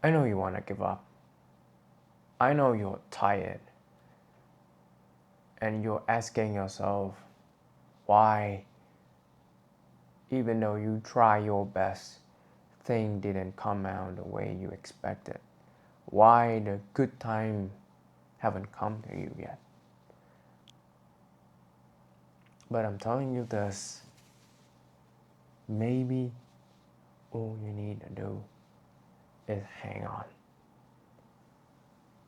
I know you want to give up. I know you're tired and you're asking yourself why, even though you try your best, thing didn't come out the way you expected. Why the good time haven't come to you yet. But I'm telling you this, maybe all you need to do is hang on.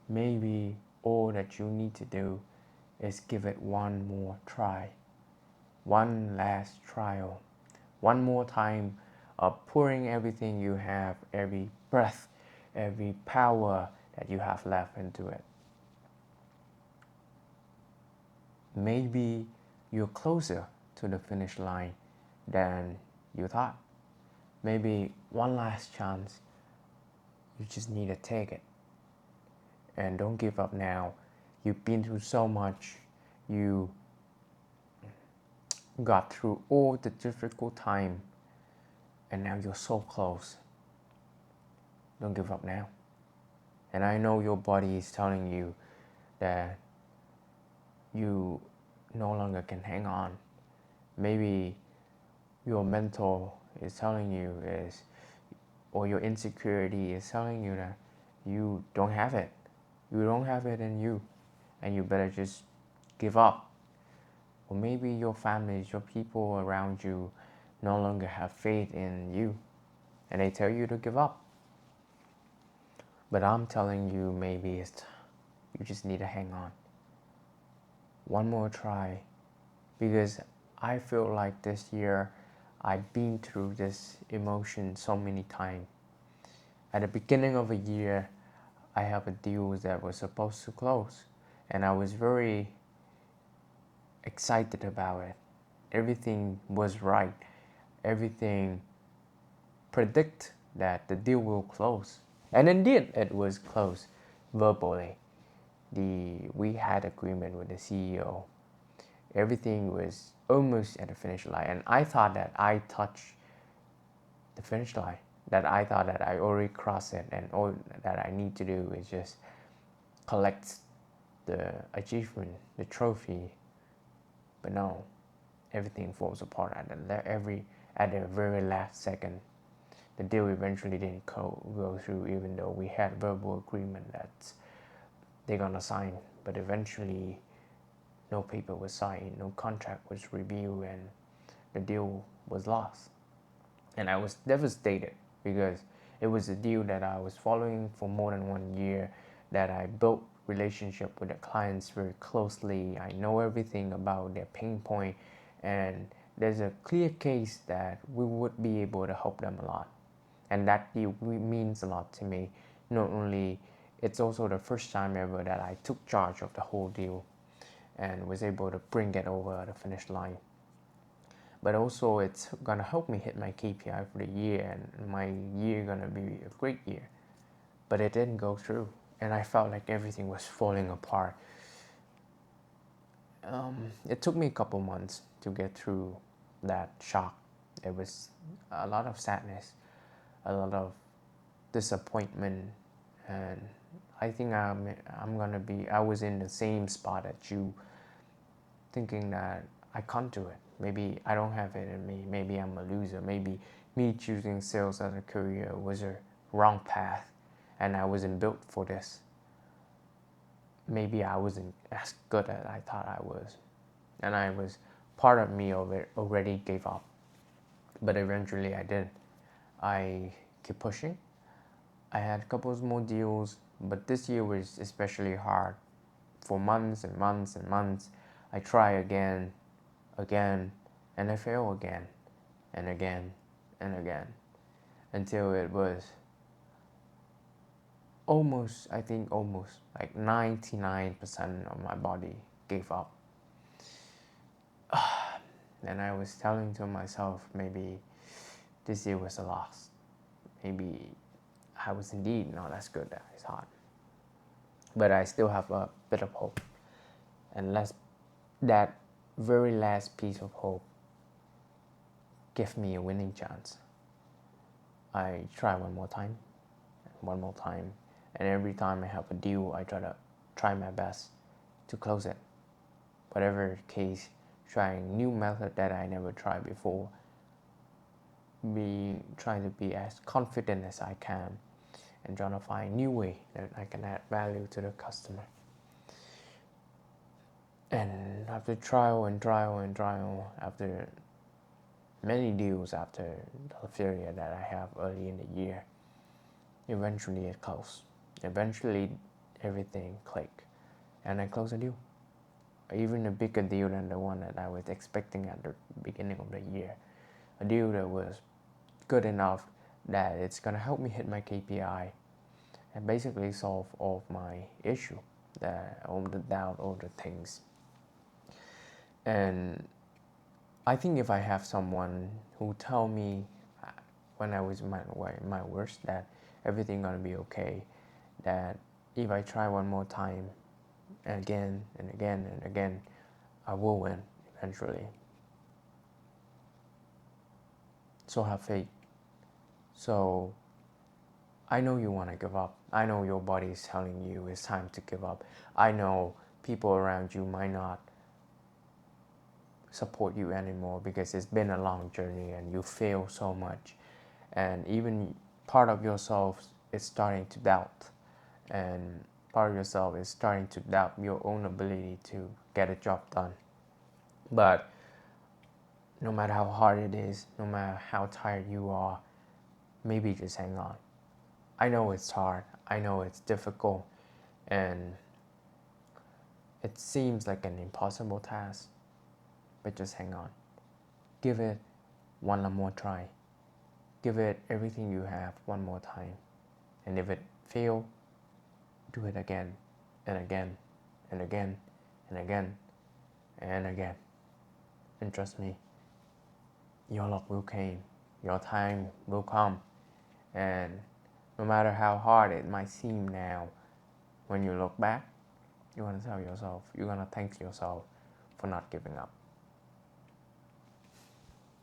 Maybe all that you need to do is give it one more try, one last trial, one more time of pouring everything you have, every breath, every power that you have left into it. Maybe you're closer to the finish line than you thought. Maybe one last chance, you just need to take it. And don't give up now. You've been through so much. You got through all the difficult time, and now you're so close. Don't give up now. And I know your body is telling you that you no longer can hang on. Maybe your mental is telling you is, or your insecurity is telling you that you don't have it. You don't have it in you, and you better just give up. Or maybe your families, your people around you no longer have faith in you, and they tell you to give up. But I'm telling you, maybe you just need to hang on. One more try, because I feel like this year I've been through this emotion so many times. At the beginning of a year, I have a deal that was supposed to close, and I was very excited about it. Everything was right. Everything predict that the deal will close. And indeed, it was closed verbally. We had agreement with the CEO. Everything was almost at the finish line, and I thought that I touched the finish line. That I thought that I already crossed it, and all that I need to do is just collect the achievement, the trophy. But no, everything falls apart at the very last second. The deal eventually didn't go through, even though we had verbal agreement that they're gonna sign. But eventually, no paper was signed, no contract was reviewed, and the deal was lost. And I was devastated because it was a deal that I was following for more than 1 year, that I built relationship with the clients very closely. I know everything about their pain point, and there's a clear case that we would be able to help them a lot. And that deal means a lot to me. Not only, it's also the first time ever that I took charge of the whole deal and was able to bring it over the finish line. But also it's gonna help me hit my KPI for the year, and my year gonna be a great year. But it didn't go through, and I felt like everything was falling apart. It took me a couple months to get through that shock. It was a lot of sadness, a lot of disappointment, and I think I'm gonna be. I was in the same spot as you, thinking that I can't do it. Maybe I don't have it in me. Maybe I'm a loser. Maybe me choosing sales as a career was a wrong path, and I wasn't built for this. Maybe I wasn't as good as I thought I was, and I was part of me of it already gave up. But eventually I did. I keep pushing. I had a couple of more deals, but this year was especially hard. For months and months and months, I try again, and I fail again, and again, and again, until it was almost, I think almost like 99% of my body gave up. And I was telling to myself, maybe this year was a loss. Maybe I was indeed not as good as I thought. But I still have a bit of hope. And that very last piece of hope give me a winning chance. I try one more time, one more time. And every time I have a deal, I try my best to close it. Whatever case, trying new method that I never tried before. Trying to be as confident as I can, and trying to find new way that I can add value to the customer. And after trial and trial and trial, after many deals, after the failure that I have early in the year, eventually it closed. Eventually everything clicked, and I closed a deal. Even a bigger deal than the one that I was expecting at the beginning of the year. A deal that was good enough that it's gonna help me hit my KPI and basically solve all of my issue, all the doubt, all the things. And I think if I have someone who tell me when I was my worst that everything gonna be okay, that if I try one more time and again and again and again, I will win eventually. So have faith. So I know you want to give up. I know your body is telling you it's time to give up. I know people around you might not support you anymore because it's been a long journey and you fail so much. And even part of yourself is starting to doubt. And part of yourself is starting to doubt your own ability to get a job done. But no matter how hard it is, no matter how tired you are, maybe just hang on. I know it's hard, I know it's difficult, and it seems like an impossible task, but just hang on. Give it one more try. Give it everything you have one more time. And if it fails, do it again and again and again and again and again. And trust me, your luck will come, your time will come. And no matter how hard it might seem now, when you look back, you're gonna tell yourself, you're gonna thank yourself for not giving up.